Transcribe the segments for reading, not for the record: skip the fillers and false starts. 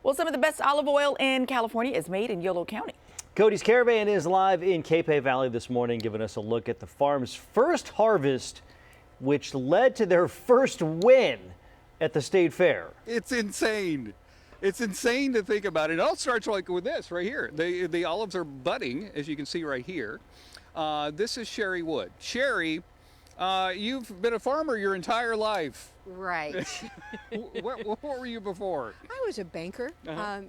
Well, some of the best olive oil in California is made in Yolo County. Cody's Caravan is live in Capay Valley this morning, giving us a look at the farm's first harvest, which led to their first win at the state fair. It's insane. It's insane to think about it. It all starts like with this right here. The olives are budding, as you can see right here. This is Sherry Wood. Sherry, you've been a farmer your entire life. Right. What were you before? I was a banker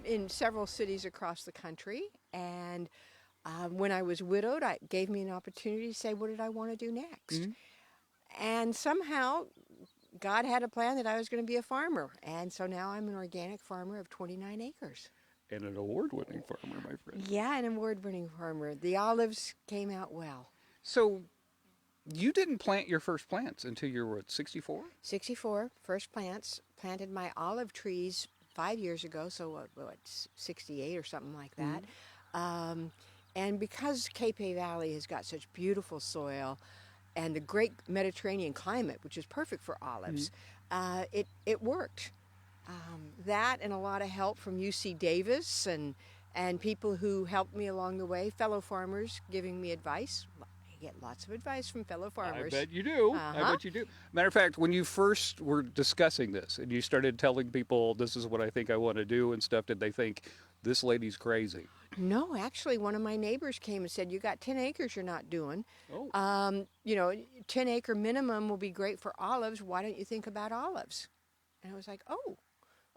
in several cities across the country, and when I was widowed, it gave me an opportunity to say, what did I want to do next? Mm-hmm. And somehow, God had a plan that I was going to be a farmer, and so now I'm an organic farmer of 29 acres. And an award-winning farmer, my friend. Yeah, an award-winning farmer. The olives came out well. So, you didn't plant your first plants until you were, 64? 64, first plants. Planted my olive trees 5 years ago, so what 68 or something like that. And because Capay Valley has got such beautiful soil and the great Mediterranean climate, which is perfect for olives, it worked. That and a lot of help from UC Davis and people who helped me along the way, fellow farmers giving me advice. I get lots of advice from fellow farmers. I bet you do. I bet you do. Matter of fact, when you first were discussing this and you started telling people this is what I think I want to do and stuff, did they think this lady's crazy? No, actually, one of my neighbors came and said, you got 10 acres you're not doing. 10 acre minimum will be great for olives. Why don't you think about olives? And I was like, oh,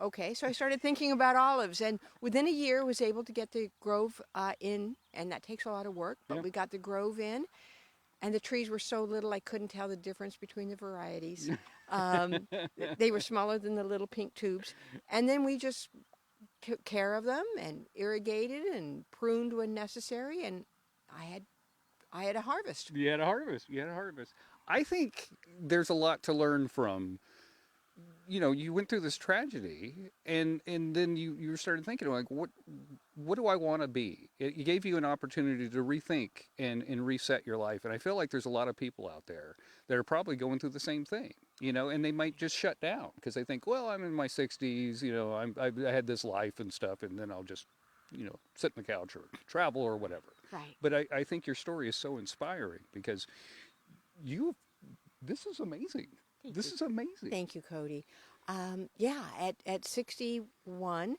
okay. So I started thinking about olives, and within a year was able to get the grove in, and that takes a lot of work, but we got the grove in. And the trees were so little I couldn't tell the difference between the varieties. They were smaller than the little pink tubes. And then we just took care of them and irrigated and pruned when necessary, and I had a harvest. You had a harvest. You had a harvest. I think there's a lot to learn from. You went through this tragedy, and then you started thinking, like, what do I want to be? It gave you an opportunity to rethink and reset your life. And I feel like there's a lot of people out there that are probably going through the same thing, and they might just shut down because they think, well, I'm in my 60s, I had this life and stuff, and then I'll just, sit on the couch or travel or whatever. Right. But I think your story is so inspiring because this is amazing. This is amazing. Thank you, Cody. At 61,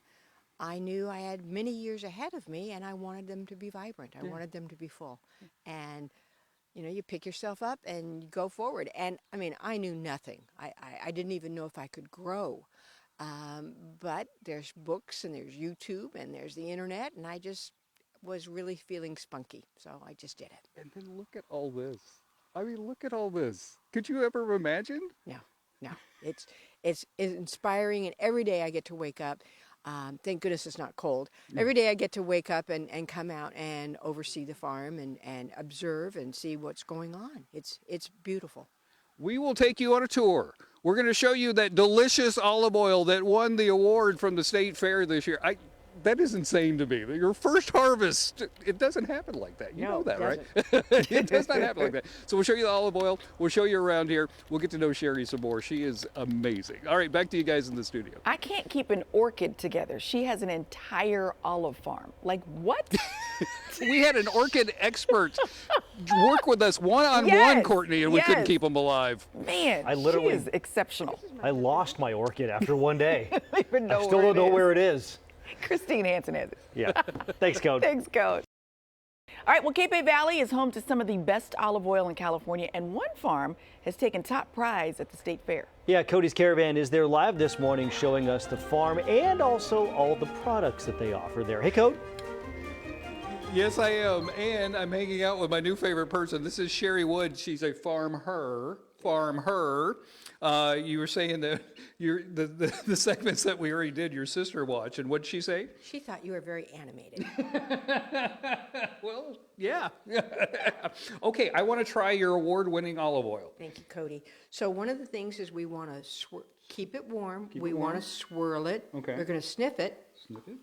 I knew I had many years ahead of me, and I wanted them to be vibrant. I wanted them to be full. And, you pick yourself up and you go forward. And, I knew nothing. I didn't even know if I could grow. But there's books, and there's YouTube, and there's the internet, and I just was really feeling spunky. So I just did it. And then look at all this. Look at all this. Could you ever imagine? No. It's inspiring, and every day I get to wake up. Thank goodness it's not cold. Every day I get to wake up and come out and oversee the farm and observe and see what's going on. It's beautiful. We will take you on a tour. We're going to show you that delicious olive oil that won the award from the state fair this year. That is insane to me. Your first harvest, it doesn't happen like that. You know that, right? It does not happen like that. So we'll show you the olive oil. We'll show you around here. We'll get to know Sherry some more. She is amazing. All right, back to you guys in the studio. I can't keep an orchid together. She has an entire olive farm. Like, what? We had an orchid expert work with us one-on-one, Courtney, and we couldn't keep them alive. Man, she is exceptional. I lost my orchid after one day. I don't even know I still don't know where it is. Christine Hansen has it. Yeah. Thanks, Cody. Thanks, Coach. All right, well, Capay Valley is home to some of the best olive oil in California, and one farm has taken top prize at the state fair. Yeah, Cody's Caravan is there live this morning showing us the farm and also all the products that they offer there. Hey, Cody. Yes, I am, and I'm hanging out with my new favorite person. This is Sherry Wood. She's a farmer. You were saying that the segments that we already did, your sister watched, and what'd she say? She thought you were very animated. Well, yeah. Okay, I want to try your award-winning olive oil. Thank you, Cody. So one of the things is we want to keep it warm. We want to swirl it. Okay. We're going to sniff it. Sniff it?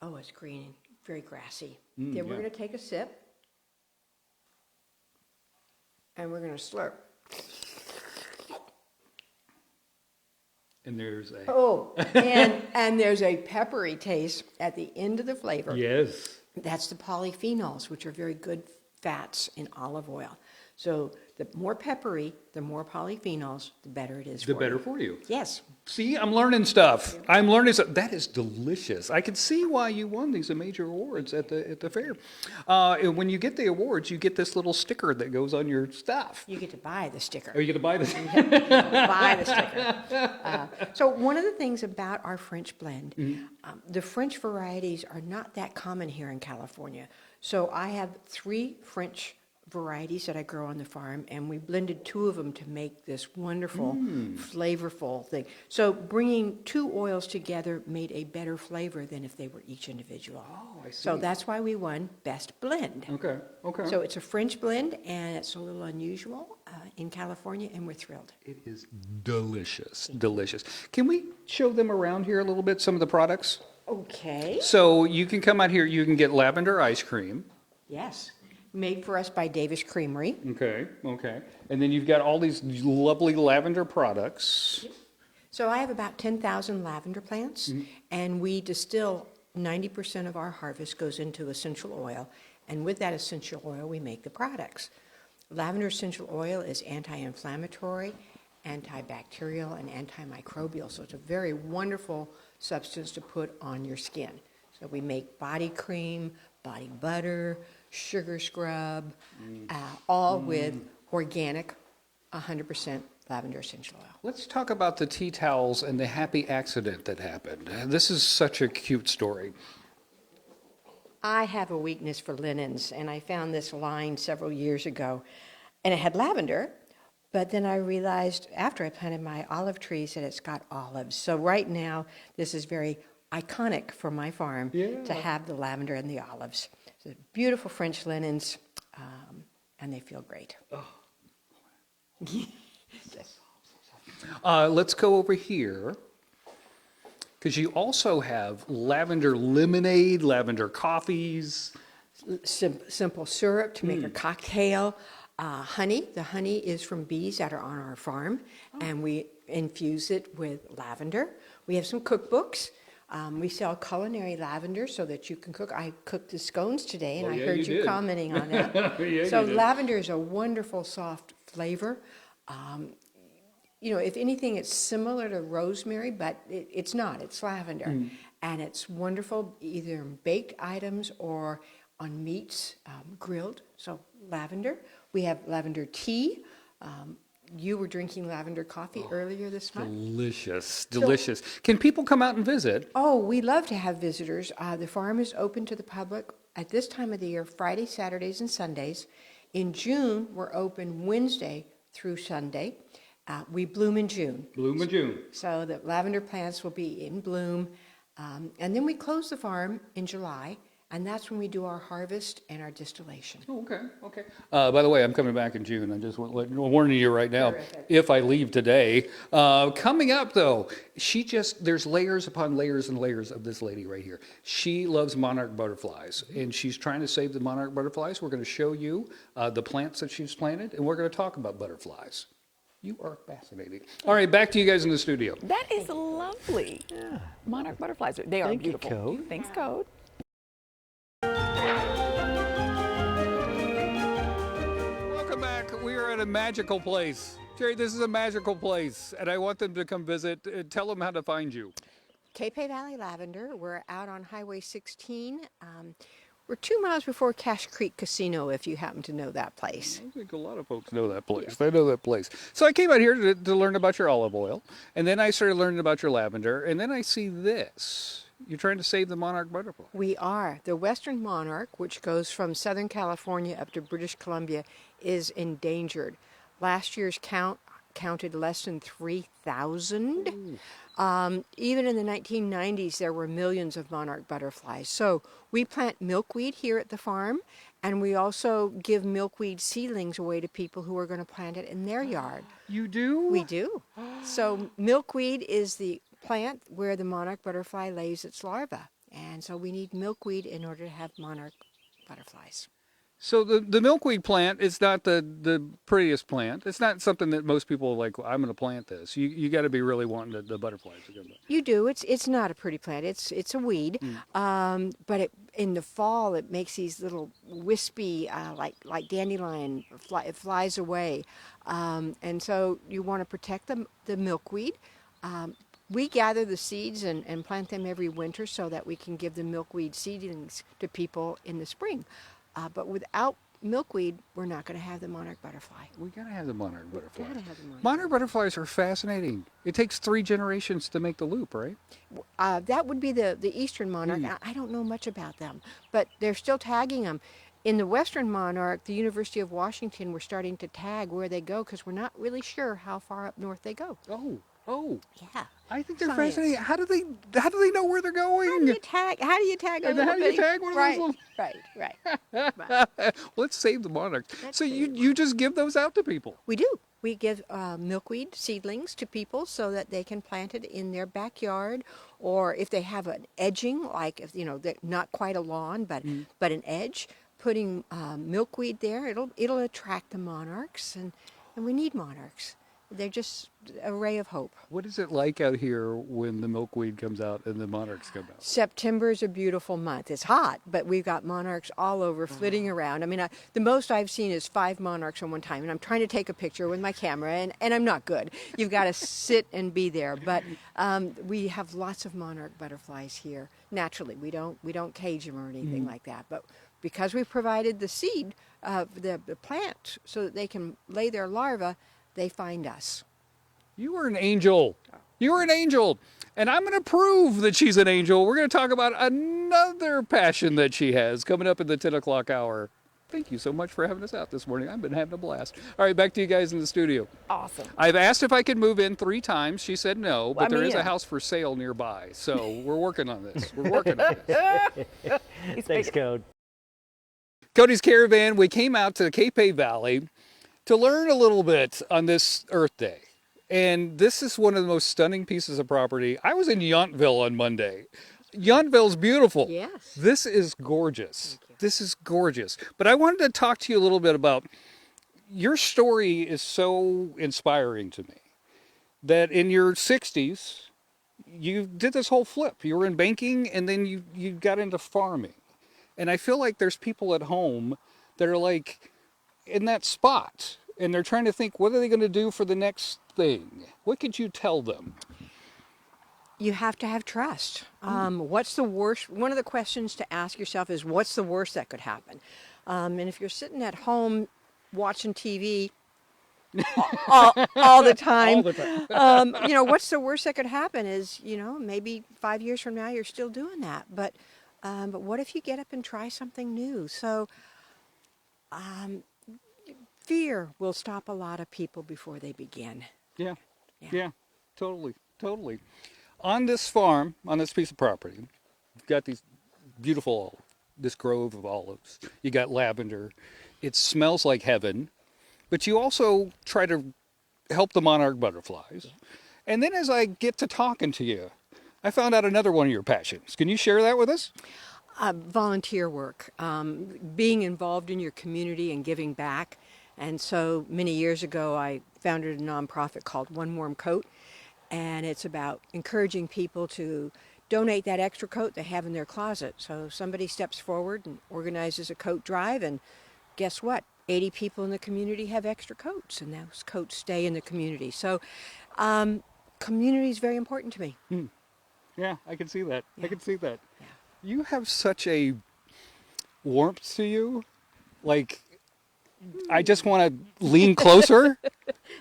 Oh, it's green, very grassy. Then we're going to take a sip. And we're going to slurp. And there's a... Oh, and there's a peppery taste at the end of the flavor. Yes. That's the polyphenols, which are very good fats in olive oil. So the more peppery, the more polyphenols, the better it is for you. The better for you. Yes. See, I'm learning stuff. I'm learning stuff. That is delicious. I can see why you won these major awards at the fair. And when you get the awards, you get this little sticker that goes on your stuff. You get to buy the sticker. Are you going to buy this? Buy the sticker. So one of the things about our French blend, the French varieties are not that common here in California. So I have 3 French varieties that I grow on the farm, and we blended 2 of them to make this wonderful, flavorful thing. So bringing 2 oils together made a better flavor than if they were each individual. Oh, I see. So that's why we won Best Blend. Okay, okay. So it's a French blend, and it's a little unusual in California, and we're thrilled. It is delicious, delicious. Can we show them around here a little bit, some of the products? Okay. So you can come out here, you can get lavender ice cream. Yes. Made for us by Davis Creamery. Okay, okay. And then you've got all these lovely lavender products. So I have about 10,000 lavender plants, and we distill 90% of our harvest goes into essential oil, and with that essential oil, we make the products. Lavender essential oil is anti-inflammatory, antibacterial, and antimicrobial, so it's a very wonderful substance to put on your skin. So we make body cream, body butter, sugar scrub, all with organic, 100% lavender essential oil. Let's talk about the tea towels and the happy accident that happened. This is such a cute story. I have a weakness for linens, and I found this line several years ago, and it had lavender, but then I realized after I planted my olive trees that it's got olives. So right now, this is very iconic for my farm to have the lavender and the olives. So beautiful French linens, and they feel great. Let's go over here, because you also have lavender lemonade, lavender coffees. Simple syrup to make a cocktail. Honey, the honey is from bees that are on our farm, and we infuse it with lavender. We have some cookbooks. We sell culinary lavender so that you can cook. I cooked the scones today, and I heard you commenting on that. So lavender is a wonderful, soft flavor. You know, if anything, it's similar to rosemary, but it's not. It's lavender. And it's wonderful either in baked items or on meats, grilled. So lavender. We have lavender tea. You were drinking lavender coffee earlier this month. Delicious, delicious. Can people come out and visit? Oh, we love to have visitors. The farm is open to the public at this time of the year, Friday, Saturdays, and Sundays. In June, we're open Wednesday through Sunday. We bloom in June. Bloom in June. So the lavender plants will be in bloom. And then we close the farm in July, and that's when we do our harvest and our distillation. Oh, okay, okay. By the way, I'm coming back in June. I just want to warning you right now, if I leave today. Coming up, though, there's layers upon layers and layers of this lady right here. She loves monarch butterflies, and she's trying to save the monarch butterflies. We're going to show you the plants that she's planted, and we're going to talk about butterflies. You are fascinating. All right, back to you guys in the studio. That is lovely. Yeah. Monarch butterflies. They are beautiful. Thank you, Code. Thanks, Code. Welcome back. We are at a magical place. Jerry, this is a magical place, and I want them to come visit. Tell them how to find you. Capay Valley Lavender. We're out on Highway 16. We're 2 miles before Cache Creek Casino, if you happen to know that place. I think a lot of folks know that place. They know that place. So I came out here to learn about your olive oil, and then I started learning about your lavender, and then I see this. You're trying to save the monarch butterfly. We are. The western monarch, which goes from Southern California up to British Columbia, is endangered. Last year's count counted less than 3,000. Even in the 1990s, there were millions of monarch butterflies. So we plant milkweed here at the farm, and we also give milkweed seedlings away to people who are going to plant it in their yard. You do? We do. So milkweed is the plant where the monarch butterfly lays its larva. And so we need milkweed in order to have monarch butterflies. So the milkweed plant is not the prettiest plant. It's not something that most people are like, I'm going to plant this. You got to be really wanting the butterflies to come back. You do. It's not a pretty plant. It's a weed. But in the fall it makes these little wispy like dandelion. It flies away, and so you want to protect the milkweed. We gather the seeds and plant them every winter so that we can give the milkweed seedlings to people in the spring. But without milkweed, we're not going to have the monarch butterfly. We got to have the monarch butterfly. Gotta have the monarch. Monarch butterflies are fascinating. It takes 3 generations to make the loop, right? That would be the eastern monarch. I don't know much about them, but they're still tagging them. In the western monarch, the University of Washington, we're starting to tag where they go because we're not really sure how far up north they go. Oh. Yeah. I think they're Science. fascinating. How do they know where they're going? How do you tag? How do you tag? And how do you tag one of right, those Right. Let's save the monarch. Let's So save the you just give those out to people. We do. We give milkweed seedlings to people so that they can plant it in their backyard, or if they have an edging, like if they're not quite a lawn, but an edge, putting milkweed there, it'll attract the monarchs, and we need monarchs. They're just a ray of hope. What is it like out here when the milkweed comes out and the monarchs come out? September is a beautiful month. It's hot, but we've got monarchs all over flitting around. I mean, the most I've seen is 5 monarchs at one time, and I'm trying to take a picture with my camera, and I'm not good. You've got to sit and be there. But we have lots of monarch butterflies here. Naturally, we don't cage them or anything like that. But because we've provided the seed, the plant, so that they can lay their larvae, they find us. You are an angel. You are an angel. And I'm going to prove that she's an angel. We're going to talk about another passion that she has coming up in the 10 o'clock hour. Thank you so much for having us out this morning. I've been having a blast. All right, back to you guys in the studio. Awesome. I've asked if I could move in 3 times. She said no, but I there mean, is a yeah. house for sale nearby. So we're working on this. We're working on this. Thanks, Code. Cody's Caravan, we came out to Capay Valley to learn a little bit on this Earth Day. And this is one of the most stunning pieces of property. I was in Yountville on Monday. Yountville's beautiful. Yes. This is gorgeous. This is gorgeous. But I wanted to talk to you a little bit about your story is so inspiring to me that in your 60s, you did this whole flip. You were in banking and then you got into farming. And I feel like there's people at home that are like in that spot and they're trying to think, what are they going to do for the next thing? What could you tell them? You have to have trust. What's the worst? One of the questions to ask yourself is, what's the worst that could happen? And if you're sitting at home watching TV all the time, what's the worst that could happen is, maybe 5 years from now you're still doing that. But what if you get up and try something new? So fear will stop a lot of people before they begin. Yeah, totally. On this farm, on this piece of property, you've got this grove of olives. You got lavender. It smells like heaven. But you also try to help the monarch butterflies. And then as I get to talking to you, I found out another one of your passions. Can you share that with us? Volunteer work, being involved in your community and giving back. And so many years ago, I founded a nonprofit called One Warm Coat. And it's about encouraging people to donate that extra coat they have in their closet. So somebody steps forward and organizes a coat drive, and guess what? 80 people in the community have extra coats, and those coats stay in the community. So community is very important to me. Yeah, I can see that. Yeah. I can see that. Yeah. You have such a warmth to you. Like, I just want to lean closer.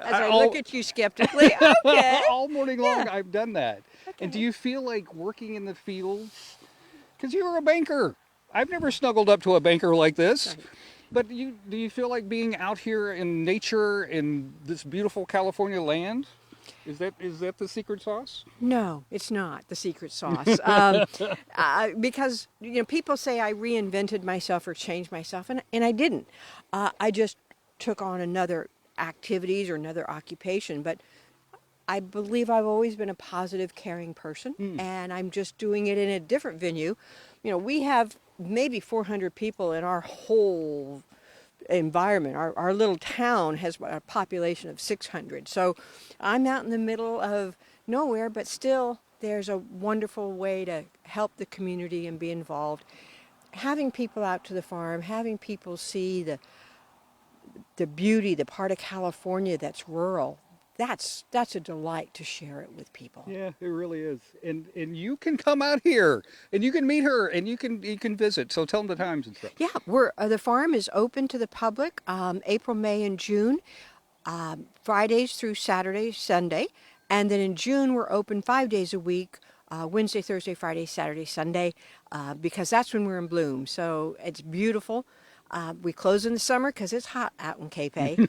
As I look at you skeptically, okay. All morning long, I've done that. Okay. And do you feel like working in the fields? Because you were a banker. I've never snuggled up to a banker like this. Right. But do you feel like being out here in nature in this beautiful California land? Is that the secret sauce? No, it's not the secret sauce. Because people say I reinvented myself or changed myself, and I didn't. I just took on another activities or another occupation. But I believe I've always been a positive, caring person, and I'm just doing it in a different venue. We have maybe 400 people in our whole environment. Our little town has a population of 600. So I'm out in the middle of nowhere, but still there's a wonderful way to help the community and be involved. Having people out to the farm, having people see the beauty, the part of California that's rural, that's a delight to share it with people. Yeah, it really is. And you can come out here and you can meet her and you can visit. So tell them the times and stuff. Yeah, the farm is open to the public April, May, and June, Fridays through Saturday, Sunday, and then in June we're open 5 days a week, Wednesday, Thursday, Friday, Saturday, Sunday, because that's when we're in bloom. So it's beautiful. We close in the summer because it's hot out in Capay,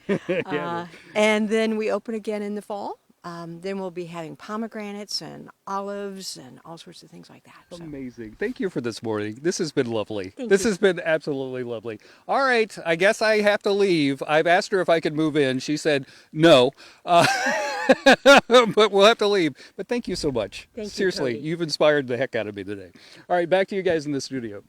and then we open again in the fall. Then we'll be having pomegranates and olives and all sorts of things like that. So. Amazing. Thank you for this morning. This has been lovely. Thank This you. has been absolutely lovely. All right. I guess I have to leave. I've asked her if I could move in. She said no. But we'll have to leave. But thank you so much. Thank you, Seriously, Cody. you've inspired the heck out of me today. All right. Back to you guys in the studio.